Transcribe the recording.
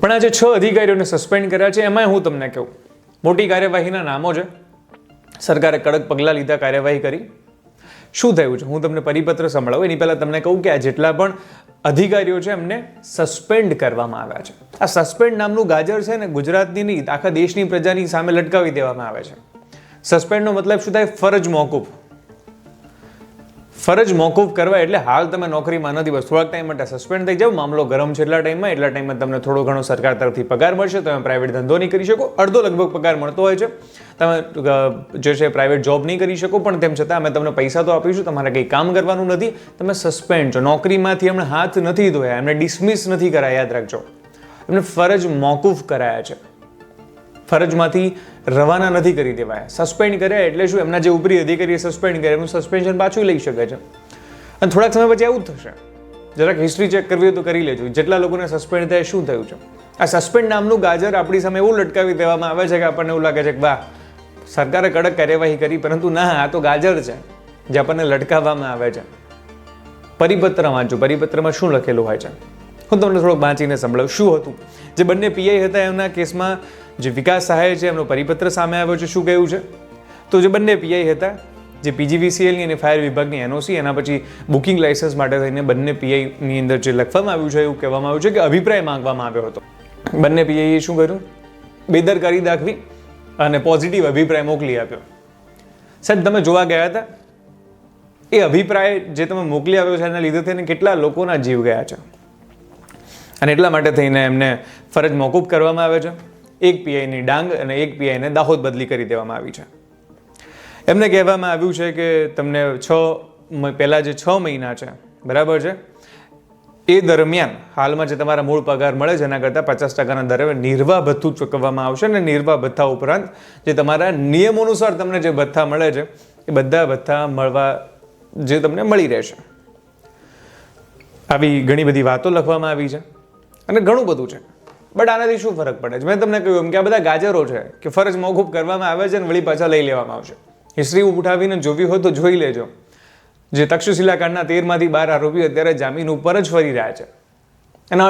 પણ આજે 6 અધિકારીઓને સસ્પેન્ડ કર્યા છે. એમાંય હું તમને કહું, મોટી કાર્યવાહીના નામો છે. સરકારે કડક પગલાં લીધા, કાર્યવાહી કરી. શું થયું છે હું તમને પરિપત્ર સંભળાવું. એની પહેલાં તમને કહું કે આ જેટલા પણ અધિકારીઓ છે એમને સસ્પેન્ડ કરવામાં આવ્યા છે. આ સસ્પેન્ડ નામનું ગાજર છે ને ગુજરાતની નહીં, આખા દેશની પ્રજાની સામે લટકાવી દેવામાં આવે છે. સસ્પેન્ડનો મતલબ શું થાય? ફરજ મોકૂફ. ફરજ મોકૂફ કરવા એટલે હાલ તમે નોકરીમાં નથી, બસ થોડાક ટાઈમ માટે સસ્પેન્ડ થઈ જાવ. મામલો ગરમ છે એટલા ટાઈમમાં તમને થોડો ઘણો સરકાર તરફથી પગાર મળશે. તમે પ્રાઇવેટ ધંધો નહીં કરી શકો, અડધો લગભગ પગાર મળતો હોય છે. તમે જે છે પ્રાઇવેટ જોબ નહીં કરી શકો, પણ તેમ છતાં અમે તમને પૈસા તો આપીશું, તમારે કંઈ કામ કરવાનું નથી. તમે સસ્પેન્ડ છો, નોકરીમાંથી એમણે હાથ નથી ધોયા, એમને ડિસમિસ નથી કરાયા. યાદ રાખજો, એમને ફરજ મોકૂફ કરાયા છે, ફરજમાંથી રવાના નથી કરી દેવાયા. સસ્પેન્ડ કર્યા એટલે શું? એમના જે ઉપરી અધિકારીએ સસ્પેન્ડ કર્યા એમનું સસ્પેન્શન પાછું લઈ શકે છે. અને થોડાક સમય પછી આવું જ થશે. જરાક હિસ્ટ્રી ચેક કરવી હોય તો કરી લેજો. જેટલા લોકોને સસ્પેન્ડ થયા શું થયું છે. આ સસ્પેન્ડ નામનું ગાજર આપણી સામે એવું લટકાવી દેવામાં આવે છે કે આપણને એવું લાગે છે કે વાહ, સરકારે કડક કાર્યવાહી કરી, પરંતુ ના, આ તો ગાજર છે જે આપણને લટકાવવામાં આવે છે. પરિપત્ર વાંચો, પરિપત્રમાં શું લખેલું હોય છે હું તમને થોડોક વાંચીને સંભળાવું. શું હતું? જે બંને પીઆઈ હતા એમના કેસમાં જે વિકાસ સહાય છે એમનો પરિપત્ર સામે આવ્યો છે. શું કહ્યું છે? તો જે બંને પીઆઈ હતા, જે પીજીવીસીએલની અને ફાયર વિભાગની એનઓસી, એના પછી બુકિંગ લાયસન્સ માટે થઈને બંને પીઆઈની અંદર જે લખવામાં આવ્યું છે એવું કહેવામાં આવ્યું છે કે અભિપ્રાય માંગવામાં આવ્યો હતો. બંને પીઆઈએ શું કર્યું? બેદરકારી દાખવી અને પોઝિટિવ અભિપ્રાય મોકલી આપ્યો. સાહેબ, તમે જોવા ગયા હતા એ અભિપ્રાય જે તમે મોકલી આવ્યો છે એના લીધે થઈને કેટલા લોકોના જીવ ગયા છે. અને એટલા માટે થઈને એમને ફરજ મોકૂફ કરવામાં આવે છે. એક પીઆઈની ડાંગ અને એક પીઆઈને દાહોદ બદલી કરી દેવામાં આવી છે. એમને કહેવામાં આવ્યું છે કે તમને પહેલાં જે 6 મહિના છે, બરાબર છે, એ દરમિયાન હાલમાં જે તમારા મૂળ પગાર મળે છે એના કરતાં 50% દરે નિર્વાહ ભથ્થું ચૂકવવામાં આવશે. અને નિર્વાહ ભથ્થા ઉપરાંત જે તમારા નિયમ અનુસાર તમને જે ભથ્થા મળે છે એ બધા ભથ્થા મળવા જે તમને મળી રહેશે. આવી ઘણી બધી વાતો લખવામાં આવી છે અને ઘણું બધું છે. બટ આનાથી શું ફરક પડે છે? મેં તમને કહ્યું એમ કે આ બધા ગાજરો છે કે ફરજ મોકૂફ કરવામાં આવે છે અને વળી પાછા લઈ લેવામાં આવશે. હિસ્ટ્રી ઉઠાવીને જોવી હોય તો જોઈ લેજો. જે તક્ષશિલા કાંડના 13 માંથી 12 આરોપીઓ અત્યારે જામીન ઉપર જ ફરી રહ્યા છે. એના